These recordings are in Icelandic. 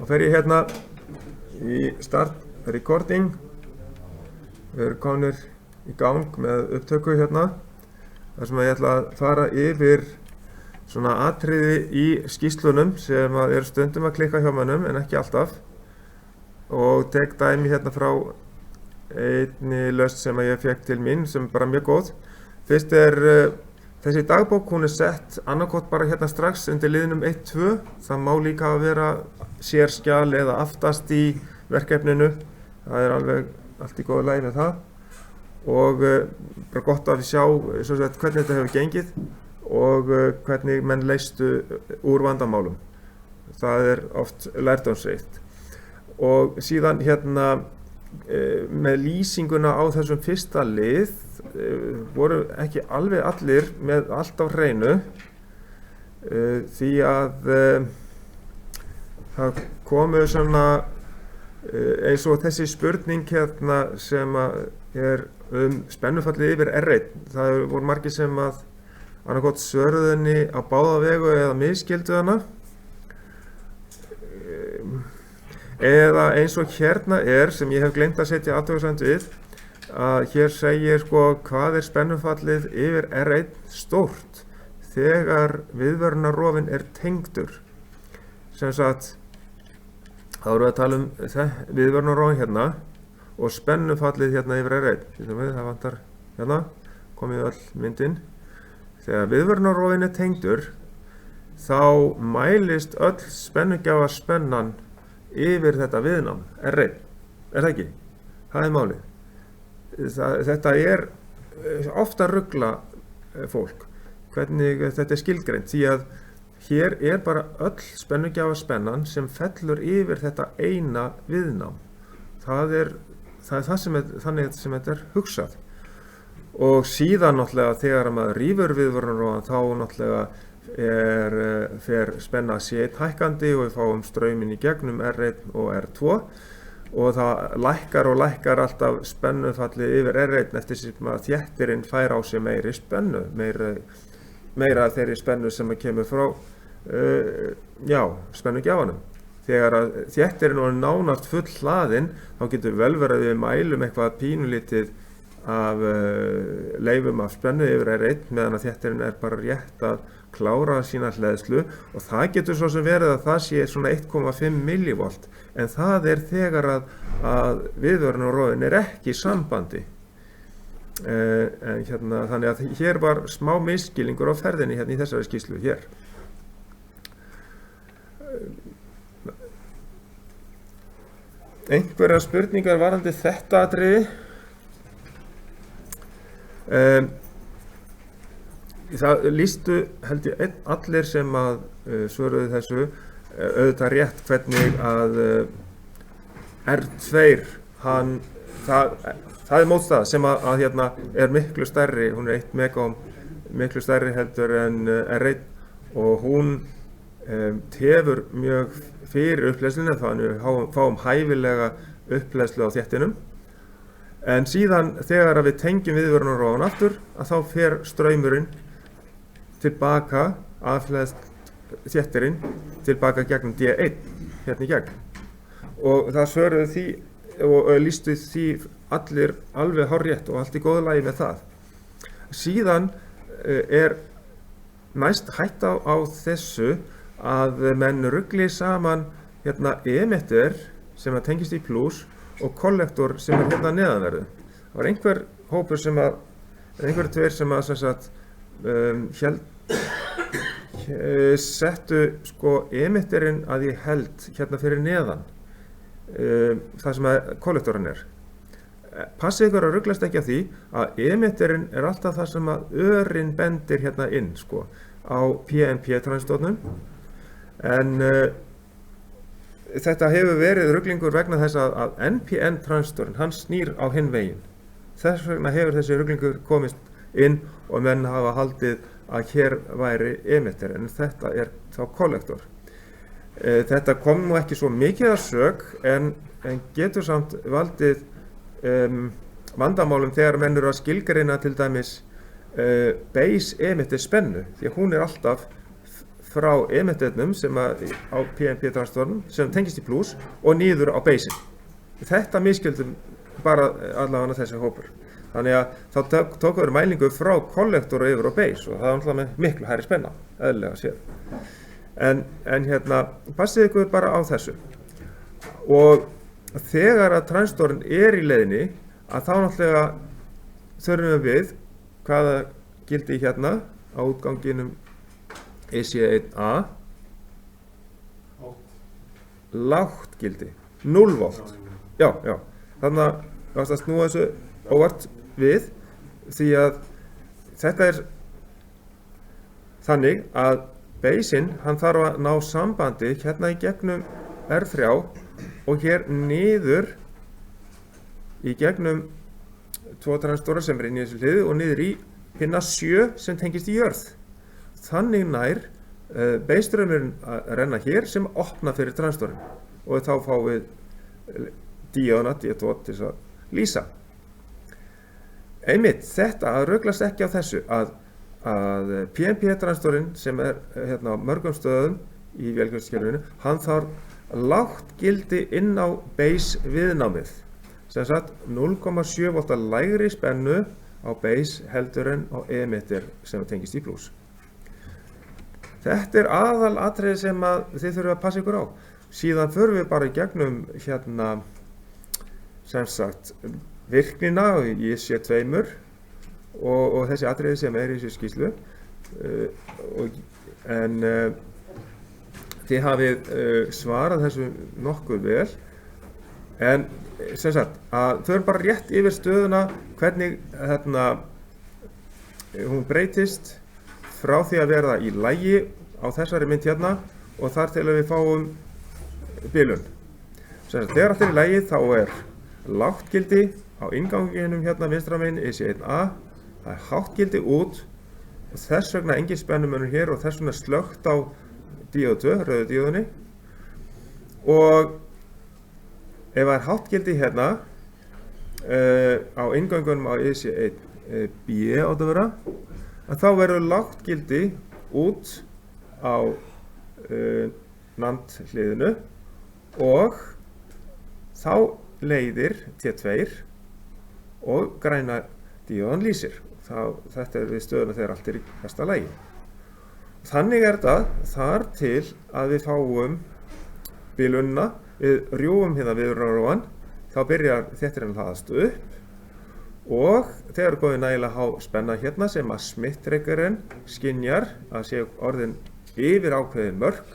fer ég hérna í start recording. Við erum komnir í gang með upptöku hérna. Þar sem ég ætla að fara yfir svona atriði í skýrslunum sem eru stundum að klikka hjá mönnum en ekki alltaf. Og tek dæmi hérna frá einni lausn sem ég fekk til mín sem bara mjög góð. Fyrst þessi dagbók, hún sett annarkot bara hérna strax undir liðnum 1-2. Það má líka vera sérskjal eða aftast í verkefninu. Það alveg allt í góðu lagi með það. Og bara gott að við sjá hvernig þetta hefur gengið og hvernig menn leystu úr vandamálum. Það oft lærdómsríkt. Og síðan hérna með lýsinguna á þessum fyrsta lið voru ekki alveg allir með allt á hreinu því að það komu svona eins og þessi spurning hérna sem spennufallið yfir R1. Það voru margir sem að annarkot svöruðu henni á báða vegu eða misskildu hana. Eða eins og hérna sem ég hef gleymt að setja athugasemd við, að hér segir hvað spennufallið yfir R1 stórt þegar viðvörunarrofinn tengdur. Sem sagt, þá erum við að tala viðvörunarrofinn hérna og spennufallið hérna yfir R1. Það vantar hérna, komið öll myndin. Þegar viðvörunarrofinn tengdur, þá mælist öll spennugjafa spennan yfir þetta viðnám, R1. Það ekki? Það málið. Þetta ofta rugla fólk, hvernig þetta skilgreint, því að hér bara öll spennugjafa spennan sem fellur yfir þetta eina viðnám. Það þannig sem þetta hugsað. Og síðan náttúrulega þegar maður rýfur viðvörunarrofan þá náttúrulega fer spenna C1 hækkandi og við fáum strauminn í gegnum R1 og R2 og það lækkar og lækkar alltaf spennufallið yfir R1 eftir sem að þéttirinn fær á sig meiri spennu, meira þeirri spennu sem kemur frá spennugjafanum. Þegar að þéttirinn er nánast full hlaðinn þá getur vel verið að við mælum eitthvað pínulítið af leifum af spennu yfir R1 meðan að þéttirinn bara rétt að klára sína hleðslu og það getur svo sem verið að það sé svona 1,5 millivolt en það þegar að viðvörunarrofinn ekki í sambandi. Þannig að hér var smá misskilningur á ferðinni hérna í þessari skýrslu hér. Einhverjar spurningar varðandi þetta atriði? Það lýstu held ég allir sem að svöruðu þessu auðvitað rétt hvernig að R2 það mótstað sem að hérna miklu stærri, hún 1 megaohm miklu stærri heldur en R1 og hún tefur mjög fyrir uppleiðslunni þannig við fáum hæfilega uppleiðslu á þéttinum. En síðan þegar við tengjum viðvörunarrofan aftur að þá fer straumurinn tilbaka þéttirinn tilbaka gegnum D1 hérna í gegn. Og það svöruðu því og lýstu því allir alveg hárrétt og allt í góðu lagi með það. Síðan næst hætta á þessu að menn rugli saman hérna emitter sem tengist í plus og kollektor sem hérna neðanverðu. Það var einhver hópur einhver tveir sem að settu emitterinn að ég held hérna fyrir neðan það sem að kollektorinn Passið ykkur að ruglast ekki að því að emitterinn alltaf það sem að örinn bendir hérna inn á PNP transistornum en þetta hefur verið ruglingur vegna þess að NPN transistorinn hann snýr á hinn veginn. Þess vegna hefur þessi ruglingur komist inn og menn hafa haldið að hér væri emitter en þetta þá kollektor. Þetta kom nú ekki svo mikið að sök en getur samt valdið vandamálum þegar menn eru að skilgreina til dæmis base emitter spennu því að hún alltaf frá emittetnum sem á PNP transistornum sem tengist í plus og niður á beisin. Þetta misskildum bara allavega þessi hópur. Þannig að þá tókum við mælingu frá kollektor og yfir á beis og það var náttúrulega með miklu hærri spenna, eðlilega séð. En passið ykkur bara á þessu. Og þegar að transistorinn í leiðinni, að þá náttúrulega þurfum við hvaða gildi hérna á útganginum EC1A. Lágt gildi, 0 volt. Já. Þannig að varst að snúa þessu óvart við því að þetta þannig að beisinn, hann þarf að ná sambandi hérna í gegnum R3 og hér niður í gegnum 2 transistorar sem inn í þessu hliði og niður í pinna 7 sem tengist í jörð. Þannig nær beisstraumurinn að renna hér sem opna fyrir transistorinn og þá fáum við díóðuna D2 til að lýsa. Einmitt þetta ruglast ekki á þessu að PNP transistorinn sem hérna á mörgum stöðum í vélgjörskerfinu, hann þarf lágt gildi inn á beis viðnámið. Sem sagt 0,7 volta lægri spennu á beis heldur en á emitter sem tengist í plus. Þetta aðalatriði sem þið þurfum að passa ykkur á. Síðan förum við bara í gegnum hérna sem sagt virknina í EC2 og þessi atriði sem í þessu skýrslu. En þið hafið svarað þessu nokkuð vel. En sem sagt að förum bara rétt yfir stöðuna hvernig hún breytist frá því að verða í lagi á þessari mynd hérna og þar til að við fáum bilun. Sem sagt þegar allt í lagi þá lágt gildi á innganginum hérna vinstra megin EC1A, það hátt gildi út og þess vegna engin spennumunur hér og þess vegna slökkt á díóðu 2, rauðu díóðunni. Og ef það hátt gildi hérna á inngangunum á EC1B átt að vera, að þá verður lágt gildi út á NAND hliðinu og þá leiðir T2 og græna díóðan lýsir. Þetta við stöðuna þegar allt í besta lagi. Þannig þetta þar til að við fáum bilunna, við rjúum hérna viðráðan, þá byrjar þéttirinn að hlaðast upp og þegar komið nægilega há spenna hérna sem að Smith-triggerinn skynjar að sé orðin yfir ákveðin mörk,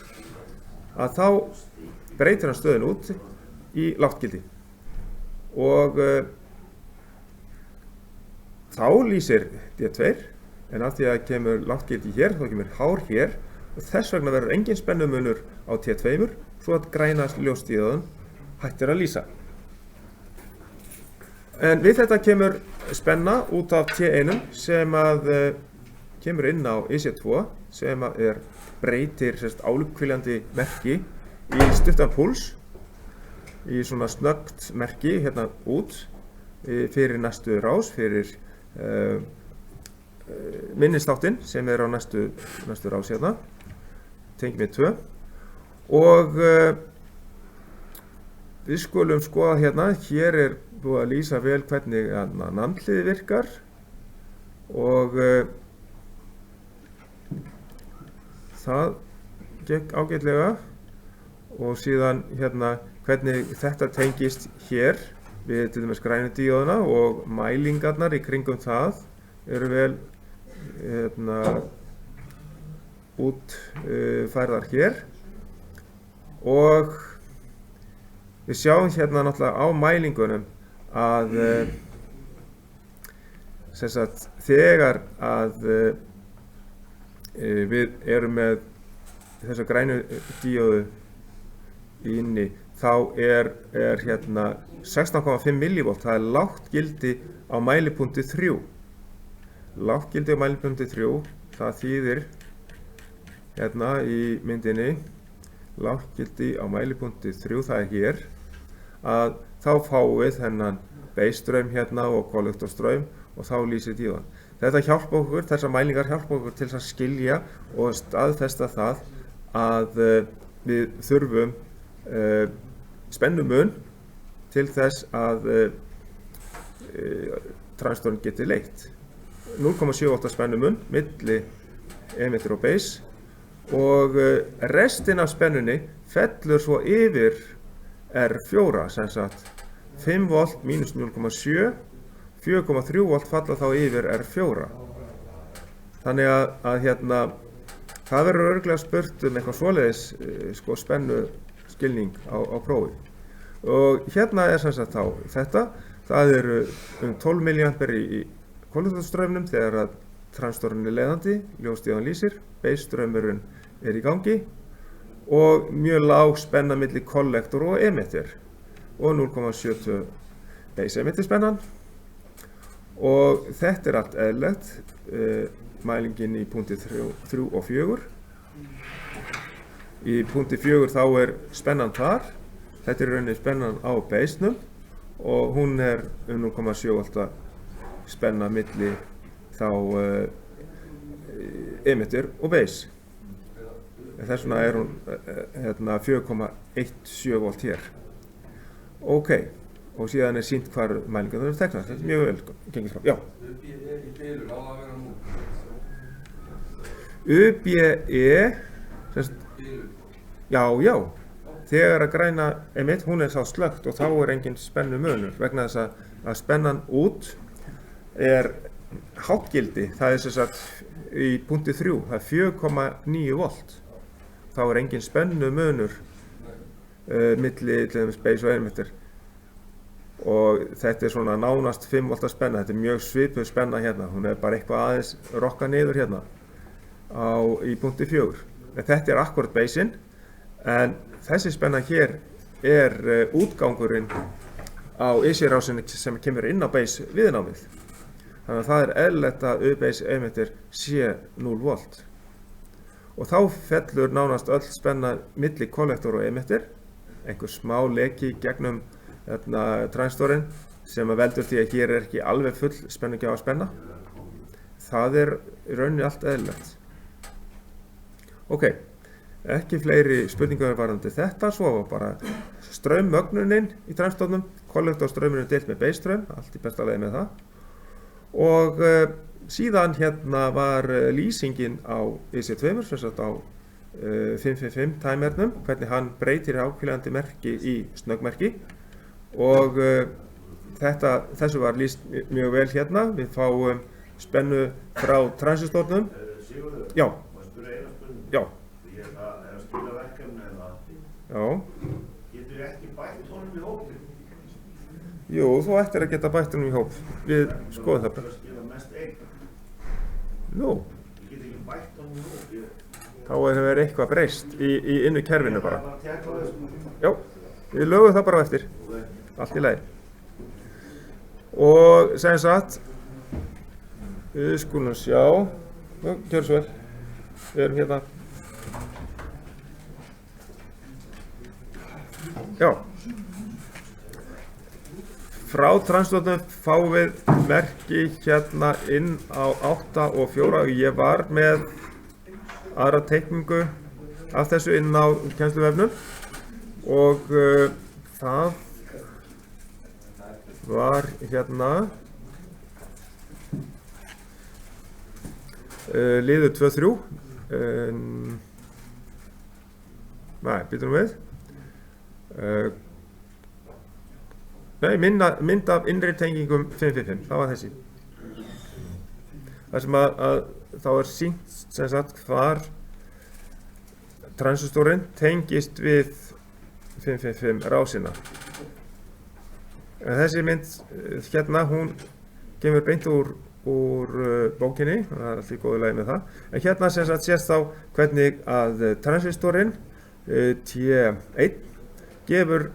að þá breytir hann stöðun út í lágt gildi. Og þá lýsir D2 en af því að kemur lágt gildi hér, þá kemur hár hér og þess vegna verður engin spennumunur á T2 svo að græna ljósdíóðan hættir að lýsa. En við þetta kemur spenna út af T1 sem kemur inn á EC2 sem breytir álupkviljandi merki í stuttan púls í svona snöggt merki hérna út fyrir næstu rás, fyrir minnisþáttinn sem á næstu rás hérna, tengið með 2 og við skulum skoða hérna, hér búið að lýsa vel hvernig NAND-hliðið virkar og það gekk ágætlega og síðan hérna hvernig þetta tengist hér við til dæmis grænu díóðuna og mælingarnar í kringum það vel útfærðar hér og við sjáum hérna náttúrulega á mælingunum að sem sagt þegar að við erum með þessa grænu díóðu inni þá hérna 16,5 millivolt, það lágt gildi á mælipunkti 3. Lágt gildi á mælipunkti 3, það þýðir hérna í myndinni lágt gildi á mælipunkti 3, það hér, að þá fáum við þennan beistraum hérna og kollektorstraum og þá lýsir díóðan. Þetta hjálpa okkur, þessar mælingar hjálpa okkur til að skilja og staðfesta það að við þurfum spennumun til þess að transistorinn geti leitt. 0,7 V spennumun milli emitter og base og restin af spennunni fellur svo yfir R4, sem sagt 5 V mínus 0,7, 4,3 V falla þá yfir R4. Þannig að hérna, það verður örugglega spurt eitthvað svoleiðis spennu skilning á prófi. Og hérna sem sagt þá þetta, það eru 12 mA í kollektorstraumnum þegar að transistorinn leiðandi, ljóstíðan lýsir, base straumurinn í gangi og mjög lág spenna milli kollektor og emitter og 0,72 base emitter spennan. Og þetta allt eðlilegt, mælingin í punkti 3 og 4. Í punkti 4 þá spennan þar, þetta rauninni spennan á basenum og hún 0,7 V spenna milli þá emitter og base. Þess vegna hún 4,17 V hér. Ok, og síðan sýnt hvar mælingar þau teknar. Þetta mjög vel gengið fram. Já. UBE, já. Þegar að græna emitt, hún sá slökkt og þá engin spennumunur vegna þess að spennan út háttgildi. Það sem sagt í punkti 3, það 4,9 V. Þá engin spennumunur milli base og emitter. Og þetta svona nánast 5 V spenna. Þetta mjög svipuð spenna hérna. Hún bara eitthvað aðeins rokka niður hérna í punkti 4. En þetta akkúrat baseinn, en þessi spenna hér útgangurinn á AC-rásinni sem kemur inn á base viðnámið. Þannig að það eðlilegt að U-base emitter sé 0 V. Og þá fellur nánast öll spenna milli kollektor og emitter, einhver smá leki gegnum transistorinn sem veldur því að hér ekki alveg full spennugjafa spenna. Það í rauninni allt eðlilegt. Ok, ekki fleiri spurningar varðandi þetta, svo bara straummögnunin í transistornum, kollektorstraumurinn deilt með base straum, allt í besta lagi með það. Og síðan hérna var lýsingin á IC2, sem sagt á 555 tæmernum, hvernig hann breytir ákvíljandi merki í snöggmerki. Og þessu var lýst mjög vel hérna. Við fáum spennu frá transistornum. Já. Já. Ég að skila verkefni eða. Já. Getur ekki bætt honum í hópinn? Jú, þú ættir að geta bætt honum í hóp. Við skoðum það bara. Það skila mest eign. Nú. Ég get ekki bætt honum í hóp. Þá hefur eitthvað breyst í innu kerfinu bara. Ég var að tjekka þessu. Já, við lögum það bara á eftir. Allt í lagi. Og sem sagt, við skulum sjá. Gjörðu svo vel. Við erum hérna. Já. Frá transistornum fáum við merki hérna inn á 8 og 4. Ég var með aðra teikningu af þessu inn á kennsluvefnum og það var hérna liður 2-3. Nei, býtum við. Nei, mynd af innri tengingum 555, það var þessi. Það sem að þá sýnt sem sagt hvar transistorinn tengist við 555 rásina. En þessi mynd hérna, hún kemur beint úr bókinni, það allt í góðu lagi með það. En hérna sem sagt sést þá hvernig að transistorinn T1 gefur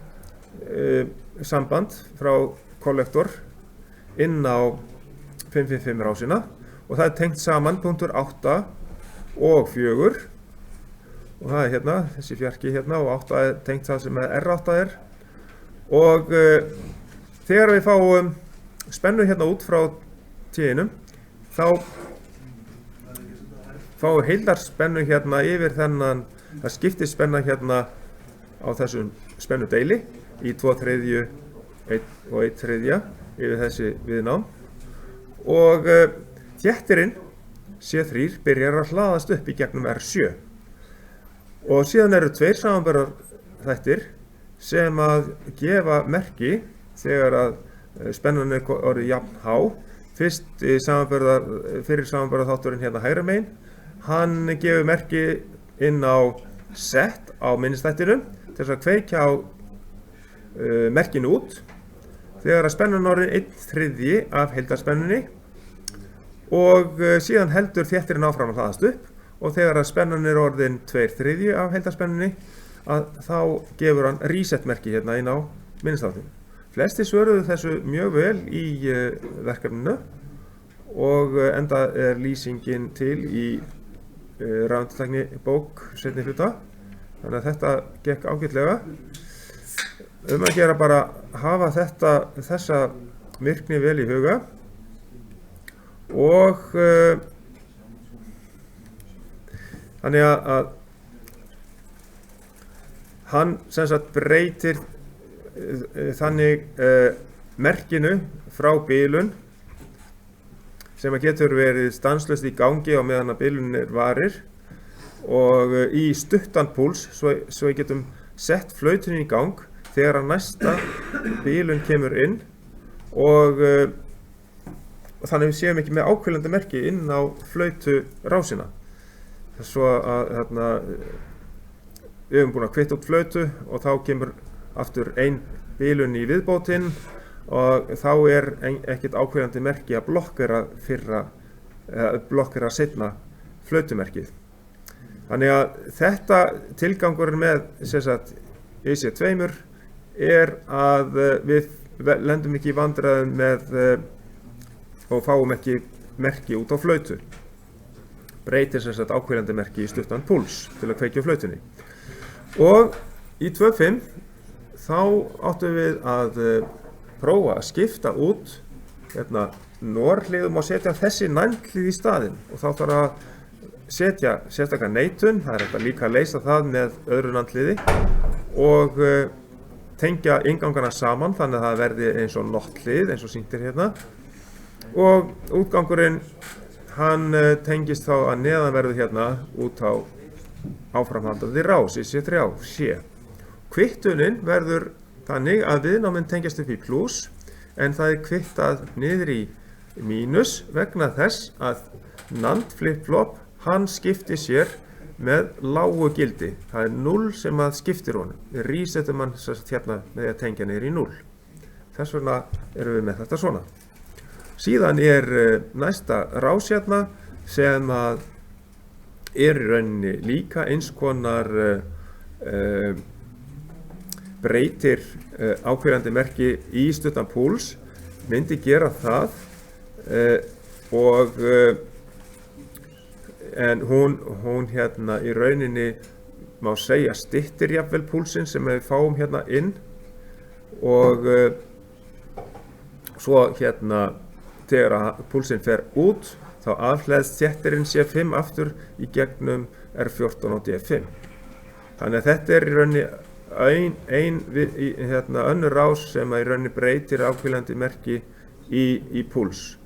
samband frá kollektor inn á 555 rásina og það tengt saman punktur 8 og 4 og það hérna, þessi fjarki hérna og 8 tengt það sem R8 og þegar við fáum spennu hérna út frá T1-um þá fáum heildarspennu hérna yfir þennan, það skiptist spenna hérna á þessum spennudeili í 2/3, 1 og 1/3 yfir þessi viðnám og þéttirinn C3 byrjar að hlaðast upp í gegnum R7 og síðan eru tveir samanburðarþættir sem að gefa merki þegar að spennan er orðið jafn há. Fyrst fyrir samanburðarþátturinn hérna hægra megin, hann gefur merki inn á set á minnisþættinum til þess að kveikja á merkinu út þegar að spennan er orðin 1/3 af heildarspennunni og síðan heldur þéttirinn áfram að hlaðast upp og þegar að spennan er orðin 2/3 af heildarspennunni að þá gefur hann reset merki hérna inn á minnisþáttinn. Flesti svöruðu þessu mjög vel í verkefninu og enda er lýsingin til í rafeindatækni bók seinni hluta, þannig að þetta gekk ágætlega. Að gera bara hafa þessa virkni vel í huga og þannig að hann sem sagt breytir þannig merkinu frá bilun sem að getur verið stanslaust í gangi á meðan að bilunin varir og í stuttan púls svo við getum sett flautunni í gang þegar að næsta bilun kemur inn og þannig við séum ekki með ákveðlandi merki inn á flautu rásina. Svo að við höfum búin að kvitta út flautu og þá kemur aftur ein bilun í viðbótinn og þá er ekkert ákveðandi merki að blokkera seinna flautumerkið. Þannig að þetta tilgangurinn með EC2 er að við lendum ekki í vandræðum með og fáum ekki merki út á flautu. Breytir ákveðandi merki í stuttan púls til að kveikja á flautunni. Og í 2.5 þá áttum við að prófa að skipta út norðhliðum og setja þessi næmhlið í staðinn og þá þarf að setja sérstaklega neitun, það er hægt að líka leysa það með öðru nándhliði og tengja inngangana saman þannig að það verði eins og nótthlið eins og sýnt hérna og útgangurinn hann tengist þá að neðanverðu hérna út á áframhaldandi rás í C3. Kvittunin verður þannig að viðnáminn tengjast upp í pluss en það er kvittað niður í mínus vegna þess að NAND flip-flop hann skiptir sér með lágu gildi. Það er 0 sem að skiptir honum. Við resetum hann hérna með að tengja niður í 0. Þess vegna erum við með þetta svona. Síðan er næsta rás hérna sem að er í rauninni líka eins konar breytir ákveðandi merki í stuttan púls, myndi gera það en hún hérna í rauninni má segja styttir jafnvel púlsinn sem við fáum hérna inn og svo hérna þegar púlsinn fer út þá afhleðst þéttirinn C5 aftur í gegnum R14 og D5. Þannig að þetta er í rauninni önnur rás sem að í rauninni breytir ákveðandi merki í púls.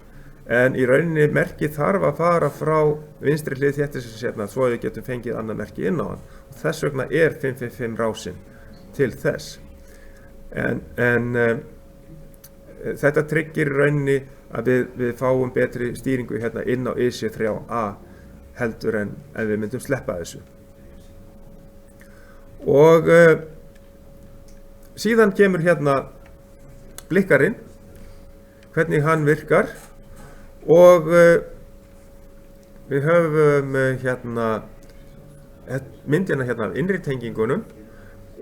En í rauninni merki þarf að fara frá vinstri hlið þéttisins hérna svo við getum fengið annað merki inn á hann. Og þess vegna er 555 rásinn til þess. En þetta tryggir í rauninni að við fáum betri stýringu hérna inn á EC3A heldur en ef við myndum sleppa þessu. Og síðan kemur hérna blikkarinn, hvernig hann virkar og við höfum hérna myndina hérna af innri tengingunum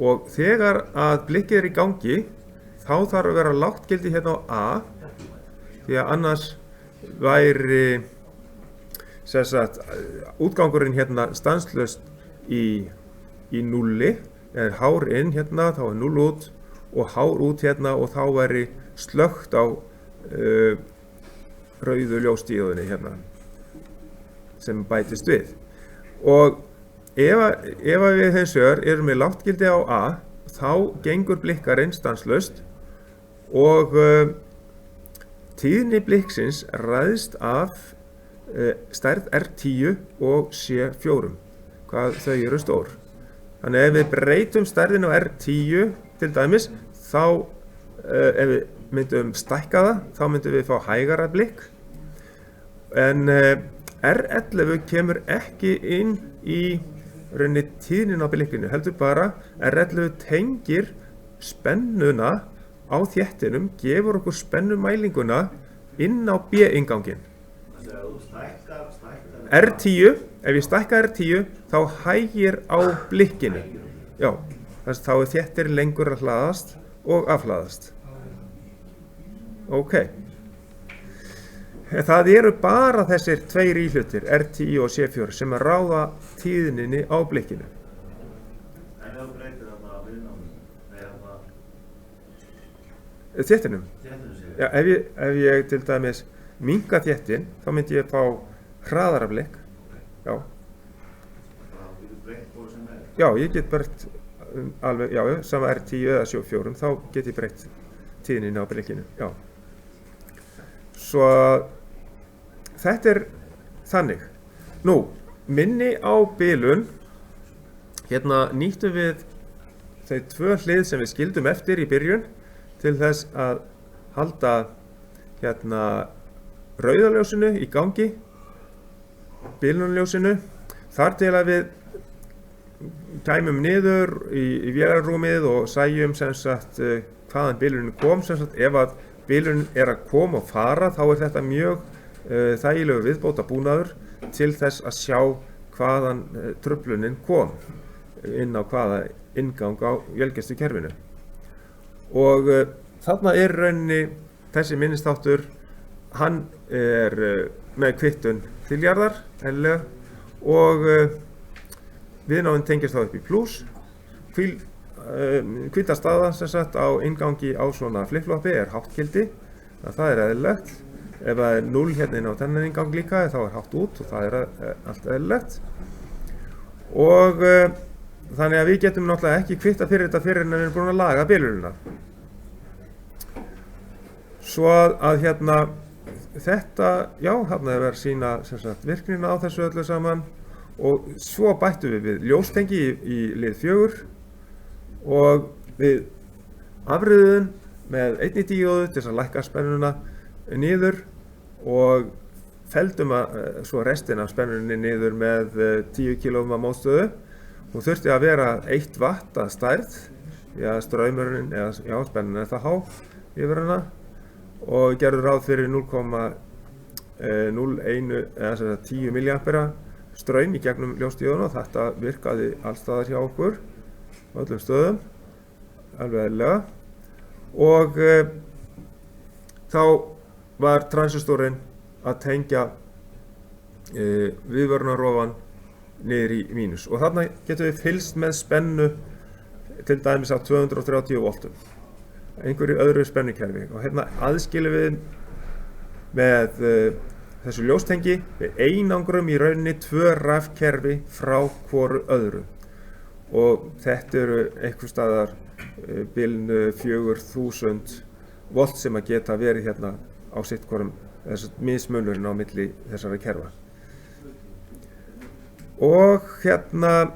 og þegar að blikkið er í gangi þá þarf að vera lágt gildi hérna á A því að annars væri útgangurinn hérna stanslaust í núlli, er hár inn hérna, þá er 0 út og hár út hérna og þá væri slökkt á rauðu ljósdíóðinni hérna sem bætist við. Og ef við hins vegar erum með lágt gildi á A, þá gengur blikkarinn stanslaust og tíðni blikksins ræðst af stærð R10 og C4, hvað þau eru stór. Þannig ef við breytum stærðin á R10 til dæmis, þá ef við myndum stækka það, þá myndum við fá hægara blikk. En R11 kemur ekki inn í rauninni tíðnin á blikkinu, heldur bara R11 tengir spennuna á þéttinum, gefur okkur spennumælinguna inn á B-inganginn. R10, ef ég stækka R10, þá hægir á blikkinu. Já, þess þá er þéttir lengur að hlaðast og afhlaðast. Ok. Það eru bara þessir tveir íhlutir, R10 og C4, sem að ráða tíðninni á blikkinu. En ef þú breytir þarna viðnáminu, nei þarna Þéttinum. þéttinu sér, Já, ef ég til dæmis minnka þéttin, þá myndi ég fá hraðara blikk. Já, þá getur breytt hvor sem er. já, ég get breytt alveg, já, sama R10 eða C4, þá get ég breytt tíðninni á blikkinu, já. Svo þetta er þannig. Nú, minni á bilun, hérna nýttum við þau tvö hlið sem við skildum eftir í byrjun til þess að halda hérna rauðaljósinu í gangi, bilunljósinu, þar til að við kæmum niður í vélarrúmið og sæjum sem sagt hvaðan bilunin kom, sem sagt ef að bilunin er að koma og fara, þá er þetta mjög þægilegu viðbóta búnaður til þess að sjá hvaðan truflunin kom inn á hvaða inngang á vélgæslu kerfinu. Og þarna er rauninni þessi minnisþáttur, hann er með kvittun til jarðar, eðlilega, og viðnáðin tengist þá upp í plús. Hvíta staða sem sagt á inngangi á svona flip-flopi er hátt gildi, það er eðlilegt. Ef það er 0 hérna inn á þennan inngang líka, þá er hátt út og það er allt eðlilegt. Og þannig að við getum náttúrulega ekki kvitta fyrir þetta fyrir en við erum búin að laga bilunina. Svo að hérna þetta, já, þarna er verið að sýna sem sagt virknina á þessu öllu saman og svo bættum við ljóstengi í lið 4 og við afriðum með einni díóðu til þess að lækka spennuna niður og feldum svo restina af spennunni niður með 10 kV mótstöðu. Hún þurfti að vera 1 watt að stærð, því að straumurinn, já, spennan er það há yfir hana og gerðu ráð fyrir 0,01 eða 10 milliampera straum í gegnum ljósdíóðuna og þetta virkaði allstaðar hjá okkur á öllum stöðum, alveg eðlilega. Og þá var transistorinn að tengja viðvörunarrofan niður í mínus og þarna getum við fylgst með spennu til dæmis á 230 voltum, einhverju öðru spennukerfi og hérna aðskilum við með þessu ljóstengi við einangrum í rauninni 2 rafkerfi frá hvoru öðru og þetta eru einhvers staðar bilinu 4000 volt sem að geta verið hérna á sitt hvorum mismunurinn á milli þessara kerfa. Og hérna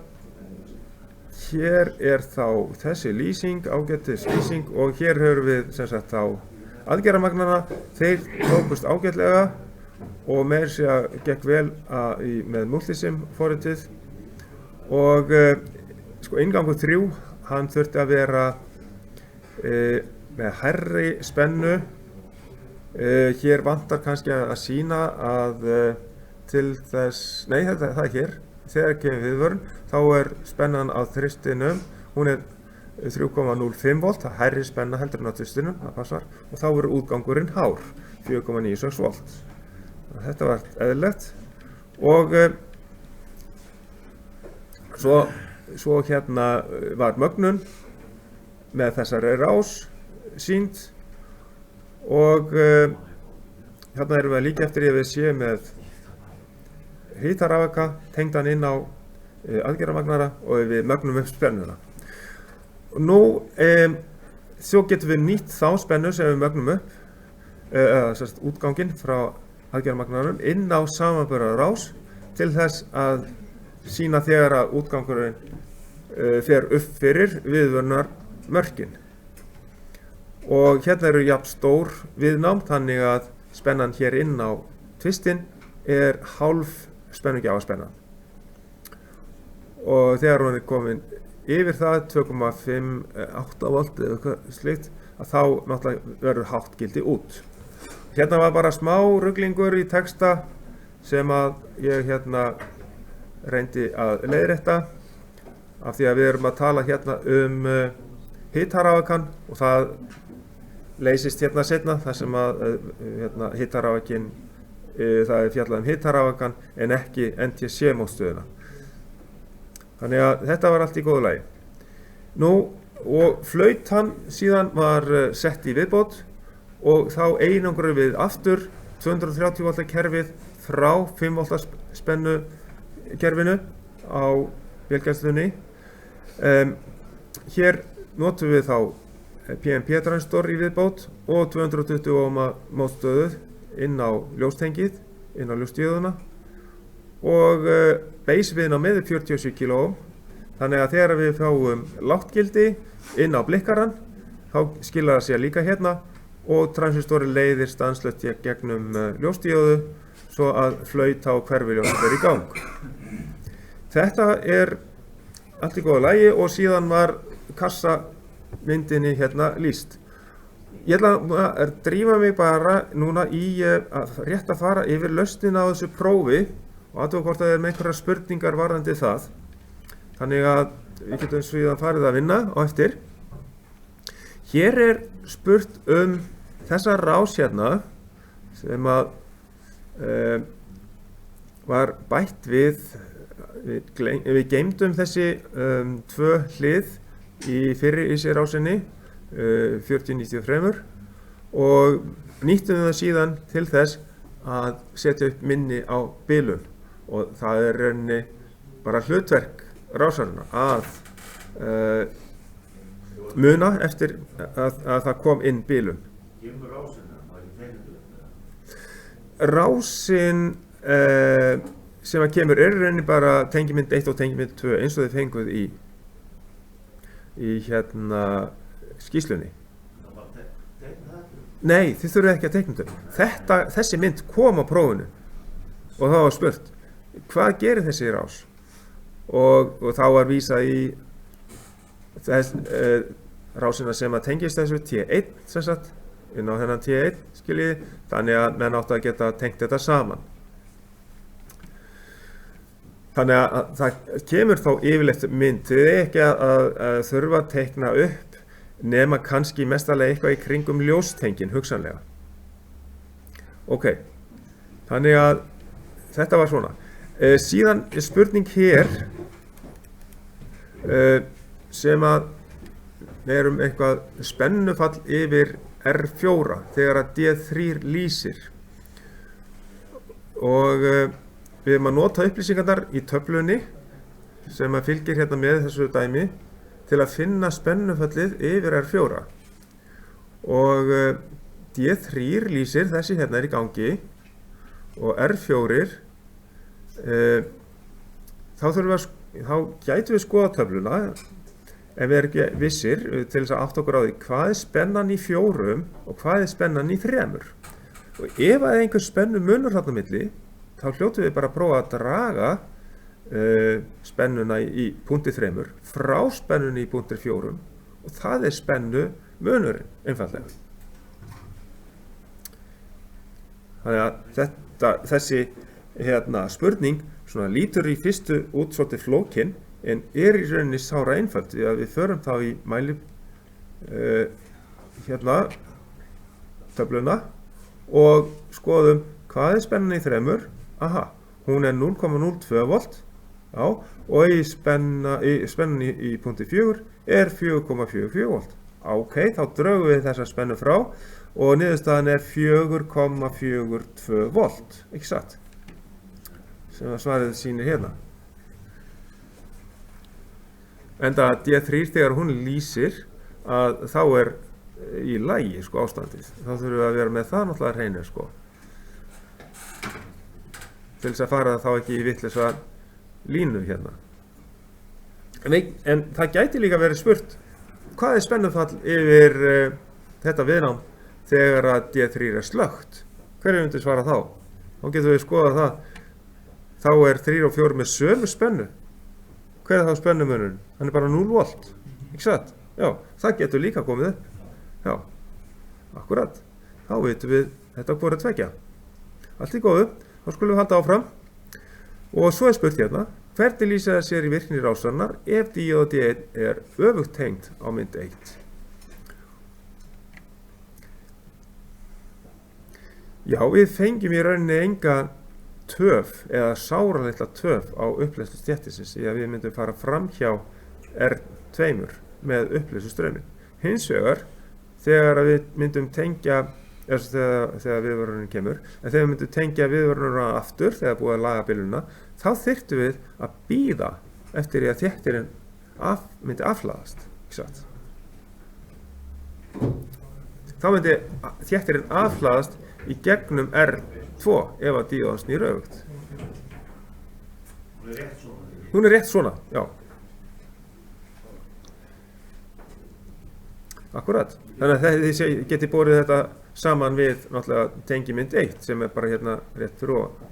hér er þá þessi lýsing, ágætis lýsing og hér höfum við sem sagt þá aðgerðarmagnana, þeir tókust ágætlega og meira segja gekk vel með multisim forritið og sko inngangur 3, hann þurfti að vera með hærri spennu. Hér vantar kannski að sýna að til þess, nei það er hér, þegar kemur viðvörun, þá er spennan á þristinum, hún er 3,05 volt, það er hærri spenna heldur en á þristinum, það passar, og þá er útgangurinn hár, 4,96 volt. Þetta var eðlilegt og svo hérna var mögnun með þessari rás sýnd og hérna erum við að líka eftir ef við séum með hitarafaka tengdan inn á aðgerðarmagnara og við mögnum upp spennuna. Nú, svo getum við nýtt þá spennu sem við mögnum upp, útganginn frá aðgerðarmagnaranum inn á samanburðarrás til þess að sýna þegar að útgangurinn fer upp fyrir viðvörunarmörkin. Og hérna eru jafn stór viðnám, þannig að spennan hér inn á tvistinn er hálf spennugjafaspennan. Og þegar hún er komin yfir það 2,58 volt eða eitthvað slíkt, að þá náttúrulega verður hátt gildi út. Hérna var bara smá ruglingur í texta sem að ég hérna reyndi að leiðrétta af því að við erum að tala hérna hitaravakan og það leysist hérna seinna þar sem að hitaravakin, það er fjallað hitaravakan en ekki NTC mótstöðuna. Þannig að þetta var allt í góðu lagi. Nú, og flautan síðan var sett í viðbót og þá einangrum við aftur 230 volta kerfið frá 5 volta spennu kerfinu á vélgæslunni. Hér notum við þá PNP transistor í viðbót og 220 ohma mótstöðu inn á ljóstengið, inn á ljósdióðuna og base viðnámið 47 kilo ohm. Þannig að þegar við fáum láttgildi inn á blikkaran þá skilar það sér líka hérna og transistori leiðir stanslaust gegnum ljósdióðu svo að flauta og hverfiljós er í gang. Þetta er allt í góðu lagi og síðan var kassamyndinni hérna lýst. Ég ætla að drífa mig bara núna í að rétt að fara yfir lausnina á þessu prófi og athuga hvort það er með einhverjar spurningar varðandi það. Þannig að við getum síðan farið að vinna á eftir. Hér er spurt þessa rás hérna sem að var bætt við geymdum þessi tvö hlið í fyrri IC-rásinni 4093 og nýttum það síðan til þess að setja upp minni á bilun og það er rauninni bara hlutverk rásarinnar að muna eftir að það kom inn bilun. Kemur rásina, það er teiknumynd? Rásin sem að kemur er rauninni bara tengimynd 1 og tengimynd 2 eins og þið fenguð í hérna skýrslunni. Það var teikna þetta? Nei, þið þurfið ekki að teikna þetta. Þessi mynd kom á prófinu og það var spurt hvað gerir þessi rás? Og þá var vísað í rásina sem að tengist þessu T1 sem sagt, inn á þennan T1 skiljiði, þannig að menn áttu að geta tengt þetta saman. Þannig að það kemur þá yfirleitt mynd, þið er ekki að þurfa að teikna upp nema kannski mestalega eitthvað í kringum ljóstengin hugsanlega. Ok, þannig að þetta var svona. Síðan er spurning hér sem að við erum eitthvað spennufall yfir R4 þegar að D3 lýsir og við erum að nota upplýsingarnar í töflunni sem að fylgir hérna með þessu dæmi til að finna spennufallið yfir R4 og D3 lýsir þessi hérna er í gangi og R4 þá gætum við skoða töfluna ef við erum ekki vissir til þess að átta okkur á því hvað er spennan í 4 og hvað er spennan í 3 og ef það er einhver spennu munur þarna á milli þá hljótum við bara að prófa að draga spennuna í punkti 3 frá spennunni í punkti 4 og það er spennu munurinn einfaldlega. Þannig að þessi spurning svona lítur í fyrstu út svolítið flókin en er í rauninni sára einföld því að við förum þá í mæli töfluna og skoðum hvað er spennan í 3. Aha, hún er 0,02 volt og í spennan í punkti 4 er 4,44 volt. Ok, þá drögum við þessa spennu frá og niðurstaðan er 4,42 volt, ekki satt? Sem að svarið sýnir hérna. Enda D3 þegar hún lýsir að þá er í lagi sko ástandið. Þá þurfum við að vera með það náttúrulega hreinu sko. Til þess að fara þá ekki í vitleysa línu hérna. En það gæti líka verið spurt, hvað er spennufall yfir þetta viðnám þegar að D3 er slökkt? Hverju myndi svara þá? Þá getum við skoðað það. Þá er 3 og 4 með sömu spennu. Hver er þá spennumunurinn? Hann er bara 0 volt, ekki satt? Já, það getur líka komið upp. Já, akkurat. Þá veitum við þetta hvort tveggja. Allt í góðu, þá skulum við halda áfram. Og svo er spurt hérna, hvernig lýsa það sér í virkni rásarinnar ef díóð D1 er öfugt tengt á mynd 1? Já, við fengjum í rauninni enga töf eða sáralitla töf á uppleystu stéttisins í að við myndum fara fram hjá R2 með uppleystu strömmin. Hins vegar, þegar við myndum tengja, þegar viðvörunin kemur, en þegar við myndum tengja viðvörunina aftur, þegar búið að laga biluna, þá þyrftum við að bíða eftir því að þéttirinn myndi afhlaðast, ekki satt? Þá myndi þéttirinn afhlaðast í gegnum R2 ef að díóðan snýr öfugt. Hún er rétt svona. Hún er rétt svona, já. Akkurat. Þannig að þið geti borið þetta saman við náttúrulega tengimynd 1 sem er bara hérna rétt fyrir ofan.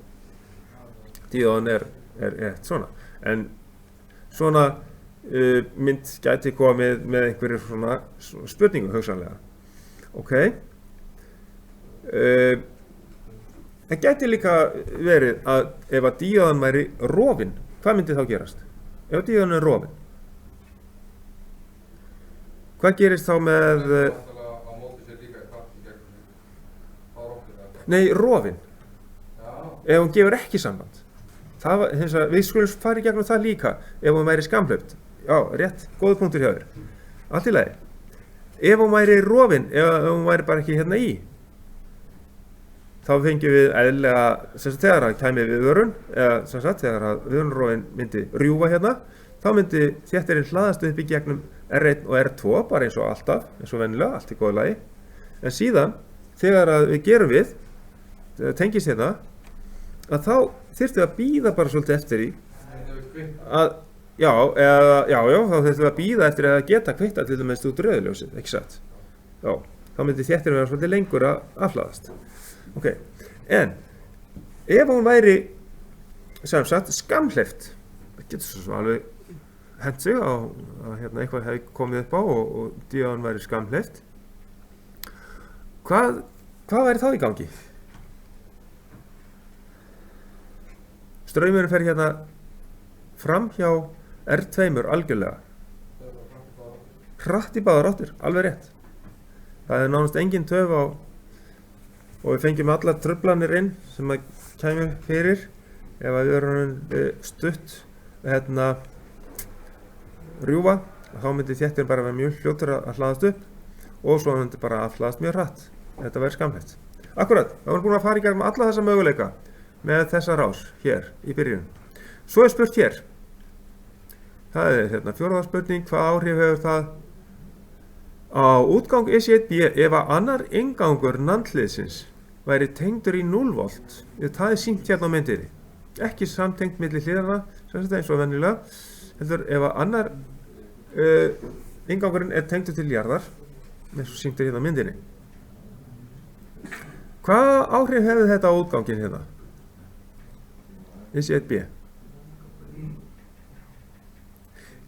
Díóðan er rétt svona. En svona mynd gæti komið með einhverjum svona spurningu hugsanlega. Ok. Það gæti líka verið að ef að díóðan væri rofin, hvað myndi þá gerast? Ef díóðan er rofin, hvað gerist þá með... Nei, rofin. Ef hún gefur ekki samband. Við skulum fara í gegnum það líka ef hún væri skamhlaupt. Já, rétt, góður punktur hjá þér. Allt í lagi. Ef hún væri rofin, ef hún væri bara ekki hérna í, þá fengjum við eðlilega, þegar það kæmi viðvörun, eða þegar að viðvörunarofinn myndi rjúfa hérna, þá myndi þéttirinn hlaðast upp í gegnum R1 og R2, bara eins og alltaf, eins og venjulega, allt í góðu lagi. En síðan, þegar að við gerum við, tengist hérna, að þá þyrftum við að bíða bara svolítið eftir í, að, þá þyrftum við að bíða eftir að geta kveikta til dæmis út rauðljósið, ekki satt? Já, þá myndi þéttirinn vera svolítið lengur að afhlaðast. Ok, en ef hún væri sem sagt skamhleypt, það getur svo alveg hent sig að hérna eitthvað hefði komið upp á og díóðan væri skamhleypt, hvað væri þá í gangi? Straumurinn fer hérna fram hjá R2 algjörlega, hratt í báðar áttir, alveg rétt. Það er nánast engin töf á. Og við fengjum allar truflanir inn sem að kæmi fyrir ef að við erum stutt hérna rjúfa, þá myndi þéttirinn bara vera mjög fljótur að hlaðast upp og svo myndi bara að hlaðast mjög hratt. Þetta væri skamhleypt. Akkurat, þá erum við búin að fara í gegnum alla þessa möguleika með þessa rás hér í byrjun. Svo er spurt hér. Það er hérna fjórða spurning, hvað áhrif hefur það á útgang EC1B ef að annar inngangur nandliðsins væri tengdur í 0 volt. Það er sýnt hérna á myndinni. Ekki samtengt milli hliðanna, eins og venjulega. Heldur ef að annar inngangurinn er tengdur til jarðar, eins og sýnt hérna á myndinni. Hvaða áhrif hefði þetta á útganginn hérna? EC1B.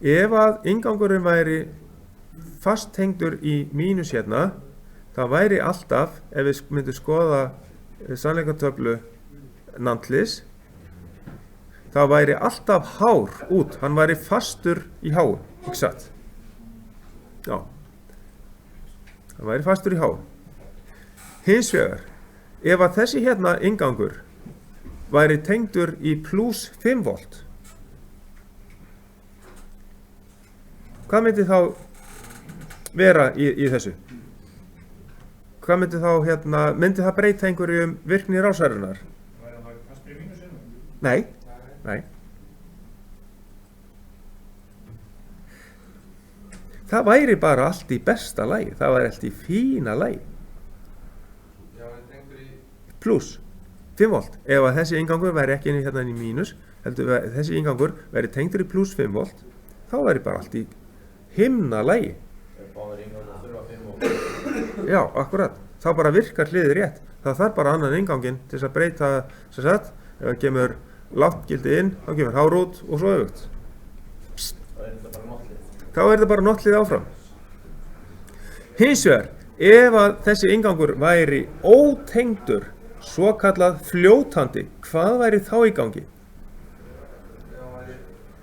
Ef að inngangurinn væri fast tengdur í mínus hérna, það væri alltaf, ef við myndum skoða sannleikatöflu nandlis, það væri alltaf hár út, hann væri fastur í háu, ekki satt? Já, hann væri fastur í háu. Hins vegar, ef að þessi hérna inngangur væri tengdur í plus 5 volt, hvað myndi þá vera í þessu? Hvað myndi þá myndi það breyta einhverju virkni rásarinnar? Væri það ekki fast í mínusinu? Nei. Það væri bara allt í besta lagi, það væri allt í fína lagi. Já, en tengdur í... Pluss 5 volt. Ef að þessi inngangur væri ekki inn í mínus, heldur þessi inngangur væri tengdur í pluss 5 volt, þá væri bara allt í himna lagi. Báðir inngangar þurfa 5 volt. Já, akkurat. Þá bara virkar hliðið rétt. Það þarf bara annan innganginn til þess að breyta, sem sagt, ef það kemur lágt gildi inn, þá kemur hár út og svo öfugt. Þá er þetta bara notlið áfram. Hins vegar, ef að þessi inngangur væri ótengdur, svokallað fljótandi, hvað væri þá í gangi?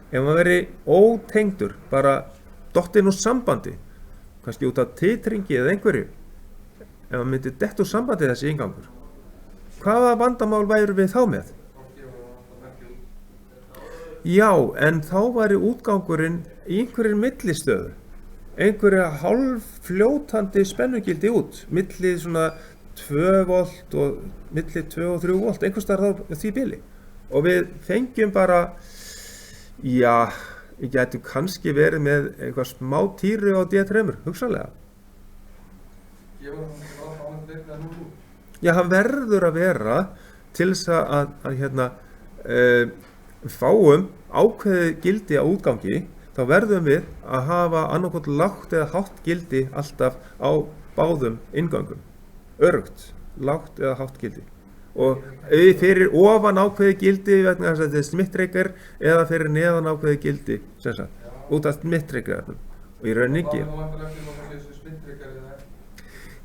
Ef hann væri ótengdur, bara dottinn úr sambandi, kannski út af titringi eða einhverju, ef hann myndi dett úr sambandi þessi inngangur, hvaða vandamál væru við þá með? Já, en þá væri útgangurinn í einhverjir millistöðu, einhverja hálffljótandi spennugildi út, milli svona 2 volt og milli 2 og 3 volt, einhvers staðar þá því bili. Og við fengjum bara, já, við gætum kannski verið með eitthvað smá týru á D3, hugsanlega. Gefur hann ekki ráð á að þetta nú? Já, hann verður að vera til þess að fáum ákveðið gildi á útgangi, þá verðum við að hafa annarkot lágt eða hátt gildi alltaf á báðum inngöngum. Öruggt, lágt eða hátt gildi. Og fyrir ofan ákveðið gildi vegna þess að þetta er smittreikar eða fyrir neðan ákveðið gildi, sem sagt, út af smittreikarnum. Og í rauninni ekki. Það vantar eftir að það sé smittreikar eða ekki.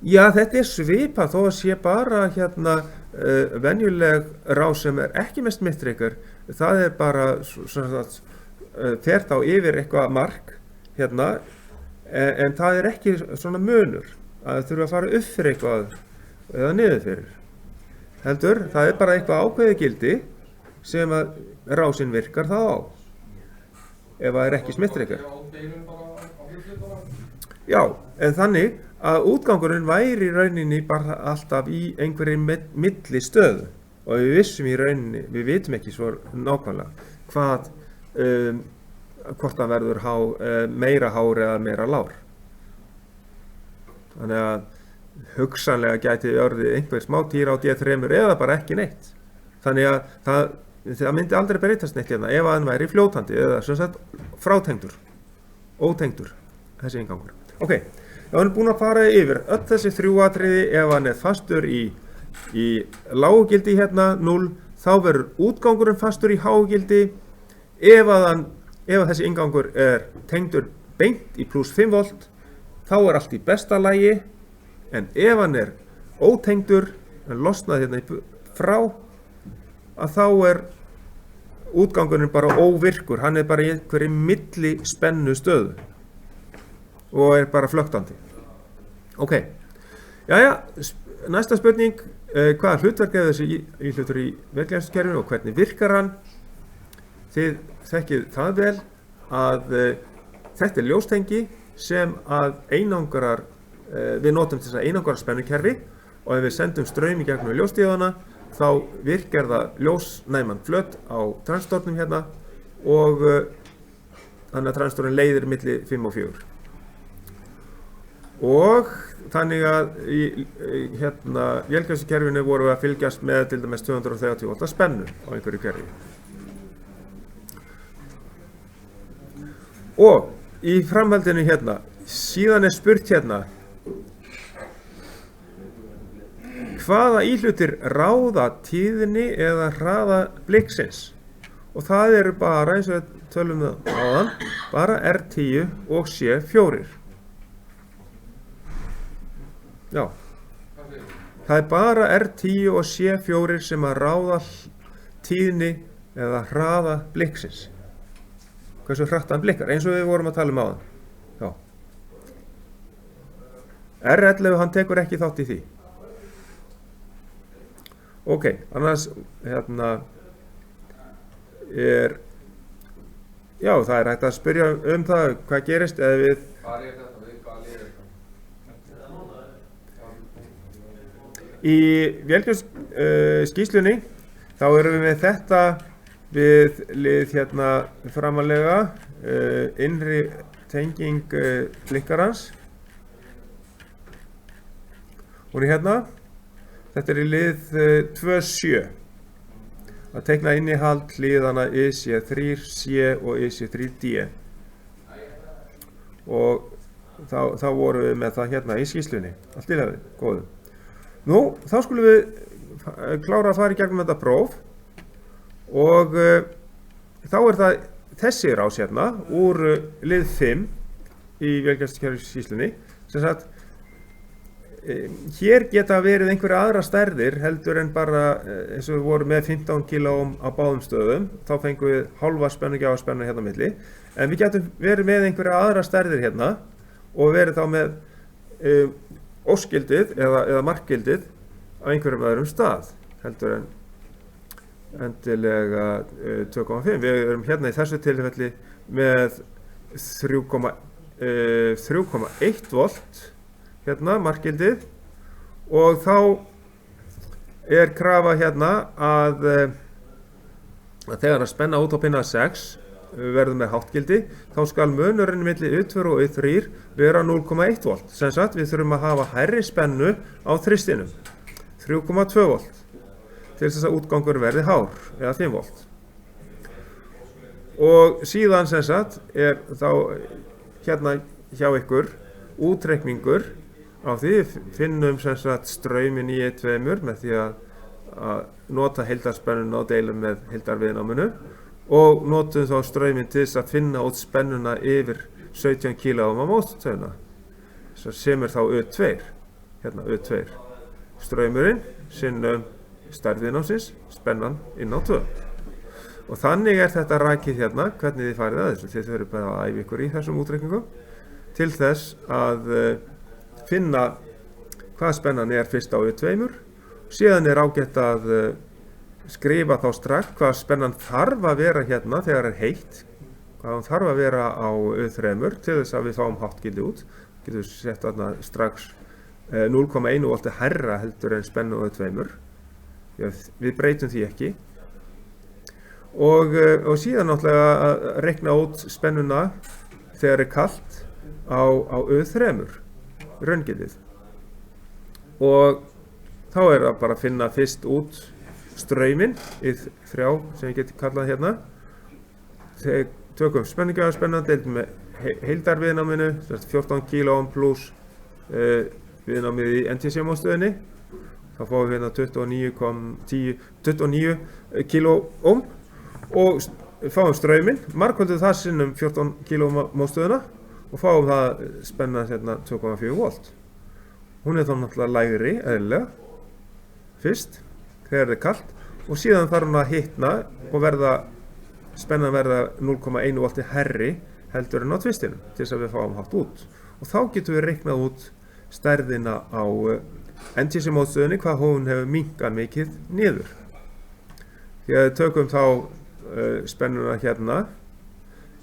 Já, þetta er svipað þó að sé bara venjuleg rás sem er ekki með smittreikar. Það er bara fer þá yfir eitthvað mark en það er ekki svona munur að það þurfa að fara upp fyrir eitthvað eða niður fyrir. Heldur, það er bara eitthvað ákveðið gildi sem að rásinn virkar þá á ef það er ekki smittreikar. Já, en þannig að útgangurinn væri í rauninni bara alltaf í einhverju millistöðu. Og við vissum í rauninni, við vitum ekki svo nákvæmlega hvað, hvort það verður meira hár eða meira lár. Þannig að hugsanlega gæti orðið einhver smá týra á D3 eða bara ekki neitt. Þannig að það myndi aldrei breytast neitt hérna ef hann væri fljótandi eða sem sagt frátengdur, ótengdur, þessi inngangur. Ok, ef hann er búinn að fara yfir öll þessi 3 atriði, ef hann er fastur í lágugildi 0, þá verður útgangurinn fastur í hágildi. Ef þessi inngangur er tengdur beint í pluss 5 volt, þá er allt í besta lagi, en ef hann er ótengdur, hann losnaði frá, að þá er útgangurinn bara óvirkur, hann er bara í einhverju milli spennu stöðu og er bara flöktandi. Ok, jæja, næsta spurning. Hvaða hlutverk er þessi íhlutur í velgæslukerfinu og hvernig virkar hann? Þið þekkið það vel að þetta er ljóstengi sem að einangrar, við notum til þess að einangra spennukerfi og ef við sendum straum í gegnum ljóstíðana þá virkar það ljósnæman flöt á transistornum og þannig að transistorinn leiðir milli 5 og 4. Og þannig að í vélgæslukerfinu vorum við að fylgjast með til dæmis 230 volt spennu á einhverju kerfi. Og í framhaldinu síðan er spurt hvaða íhlutir ráða tíðni eða hraða blikksins? Og það eru bara, eins og við tölum áðan, bara R10 og C4. Já, það er bara R10 og C4 sem að ráða tíðni eða hraða blikksins. Hversu hratt hann blikkar, eins og við vorum að tala um áðan. Já. R11 hann tekur ekki þátt í því. Ok, annars já, það er hægt að spyrja það hvað gerist eða við... Hvað er þetta við? Hvað er þetta? Í vélgjörsskýrslunni þá erum við með þetta við lið hérna framalega, innri tenging blikkarans. Hún er hérna. Þetta er í lið 2.7. Að teikna innihald hliðana IC3C og IC3D. Og þá vorum við með það hérna í skýrslunni. Allt í lagi, góðu. Nú, þá skulum við klára að fara í gegnum þetta próf. Og þá er það þessi rás hérna úr lið 5 í vélgæslukerfisskýrslunni. Sem sagt, hér geta verið einhverja aðra stærðir heldur en bara eins og við vorum með 15 kg á báðum stöðum. Þá fengum við hálfa spennu, gjafaspennu hérna á milli. En við getum verið með einhverja aðra stærðir hérna og verið þá með óskildið eða markgildið á einhverjum öðrum stað heldur en endilega 2,5. Við erum hérna í þessu tilfelli með 3,1 volt hérna markgildið og þá er krafa hérna að þegar að spenna út á pinna 6 verður með háttgildi þá skal munurinn milli U2 og U3 vera 0,1 volt. Sem sagt við þurfum að hafa hærri spennu á þristinum 3,2 volt til þess að útgangur verði hár eða 5 volt. Og síðan sem sagt er þá hérna hjá ykkur útreikningur á því finnum sem sagt straumin í E2 með því að nota heildarspennuna og deila með heildarviðnáminu og notum þá straumin til þess að finna út spennuna yfir 17 kg á mótstöðuna sem er þá U2 hérna U2 straumurinn sinnum stærðviðnámsins spennan inn á 2 og þannig er þetta rakið hérna hvernig þið farið að þessu. Þið þurfum bara að æfa ykkur í þessum útreikningum til þess að finna hvað spennan er fyrst á U2 síðan er ágætt að skrifa þá strax hvað spennan þarf að vera hérna þegar er heitt hvað hún þarf að vera á U3 til þess að við fáum háttgildi út getum við sett þarna strax 0,1 volt hærra heldur en spennu á U2 við breytum því ekki og síðan náttúrulega að reikna út spennuna þegar er kalt á U3 raungildið og þá er það bara að finna fyrst út strauminn í 3 sem ég geti kallað hérna þegar tökum spenningjafarspennan deildum með heildarviðnáminu 14 kg pluss viðnámið í NTC-mótstöðinni þá fáum við hérna 29 kg og fáum strauminn margfölduð það sinnum 14 kg mótstöðuna og fáum það spennan hérna 2,4 volt. Hún er þá náttúrulega lægri eðlilega fyrst þegar það er kalt og síðan þarf hún að hitna og spennan verða 0,1 volt hærri heldur en á tvistinum til þess að við fáum hátt út og þá getum við reiknað út stærðina á NTC mótstöðinni hvað hún hefur minnkað mikið niður. Því að við tökum þá spennuna hérna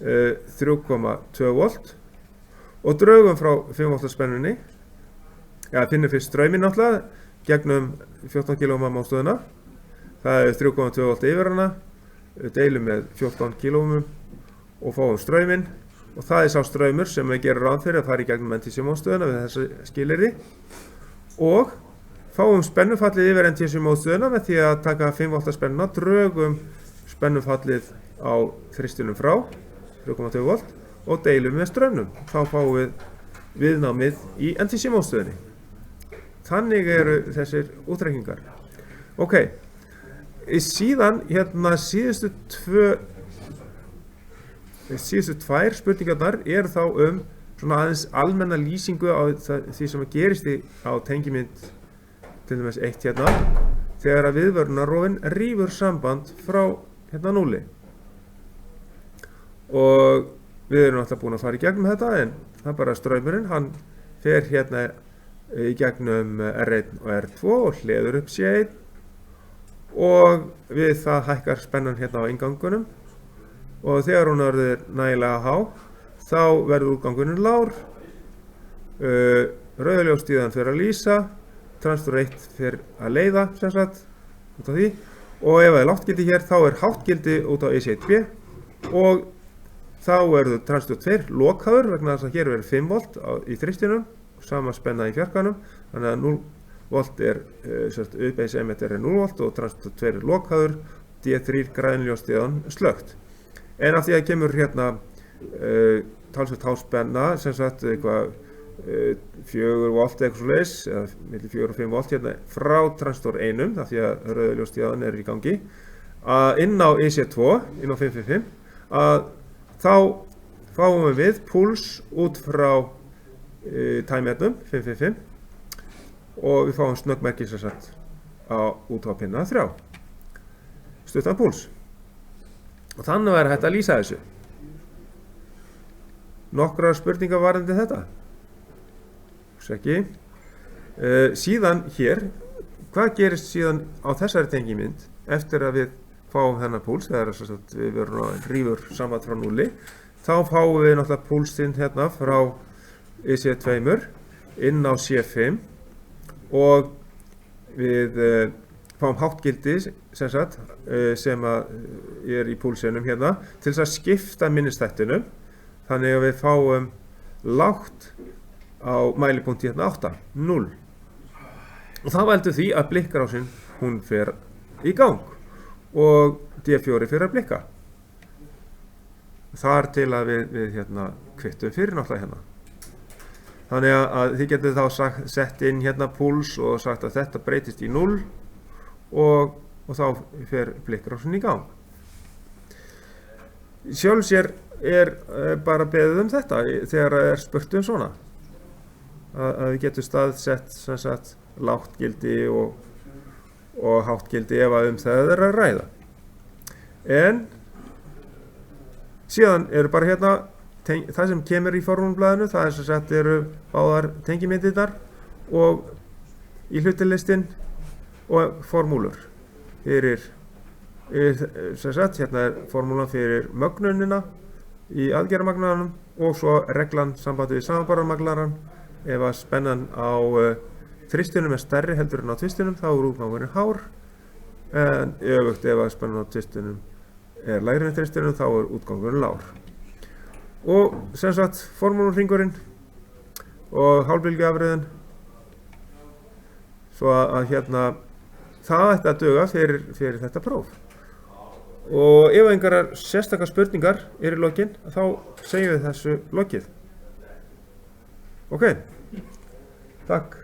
3,2 volt og draugum frá 5 volt spennunni finnum fyrst strauminn náttúrulega gegnum 14 kg mótstöðina það er 3,2 volt yfir hana deilum með 14 kg og fáum strauminn og það er sá straumur sem við gerum ráð fyrir að fara í gegnum NTC mótstöðina við þessu skilyrði og fáum spennufallið yfir NTC mótstöðina með því að taka 5 volt spennuna draugum spennufallið á þristinum frá 3,2 volt og deilum með straumnum þá fáum við viðnámið í NTC mótstöðinni. Þannig eru þessir útreikningar. Ok, síðan hérna síðustu tvær spurningarnar eru þá svona aðeins almenna lýsingu á því sem gerist á tengimynd til dæmis 1 hérna þegar að viðvörunarrofinn rýfur samband frá hérna 0 og við erum alltaf búin að fara í gegnum þetta en það er bara straumurinn hann fer hérna í gegnum R1 og R2 og hleður upp C1 og við það hækkar spennan hérna á inngangunum og þegar hún verður nægilega há þá verður útgangurinn lágur rauðljósstíðan fyrir að lýsa transistor 1 fyrir að leiða sem sagt út af því, og ef það er lágt gildi hér þá er hátt gildi út á EC1B og þá verður transistor 2 lokaður vegna þess að hér verður 5 volt í þrýstinum, sama spenna í fjarkanum, þannig að 0 volt er U-base emitter er 0 volt og transistor 2 er lokaður, D3 grænljóstíðan slögt. En af því að kemur hérna talsvert há spenna, sem sagt eitthvað 4 volt eitthvað svoleiðis, eða milli 4 og 5 volt hérna frá transistor 1, af því að rauðljóstíðan er í gangi, inn á EC2, inn á 555, að þá fáum við púls út frá tæmjarnum 555 og við fáum snöggmerki sem sagt út á pinna 3 stuttan púls og þannig er hægt að lýsa þessu. Nokkrar spurningar varðandi þetta? Síðan hér, hvað gerist síðan á þessari tengimynd eftir að við fáum þennan púls, þegar við verum að rífur samband frá 0, þá fáum við náttúrulega púlsinn hérna frá EC2 inn á C5 og við fáum hátt gildi sem sagt sem er í púlsinum hérna til þess að skipta minnistættinum, þannig að við fáum lágt á mælipunkti hérna 8, 0 og það veldur því að blikkrásin hún fer í gang og D4 fyrir að blikka. Þar til að við hérna kvittum fyrir náttúrulega hérna. Þannig að þið getur þá sett inn hérna púls og sagt að þetta breytist í 0 og þá fer blikkrásin í gang. Sjálf sér er bara beðið þetta þegar er spurt svona. Að við getum staðsett sem sagt lágt gildi og hátt gildi ef að það er að ræða. En síðan eru bara hérna það sem kemur í formúlublaðinu, það er sem sagt eru báðar tengimyndirnar og í hlutilistin og formúlur fyrir sem sagt hérna er formúlan fyrir mögnunina í aðgerðarmagnaranum og svo reglan sambandi við samanbarðarmagnaran. Ef að spennan á þrýstinum er stærri heldur en á tvistinum þá er útgangurinn hár, en öfugt ef að spennan á tvistinum er lægri en þrýstinum þá er útgangurinn lágur. Og sem sagt formúluhringurinn og hálfbylgjuafriðin, svo að hérna það ætti að duga fyrir þetta próf. Og ef einhverjar sérstakar spurningar í lokin þá segjum við þessu lokið. Ok, takk.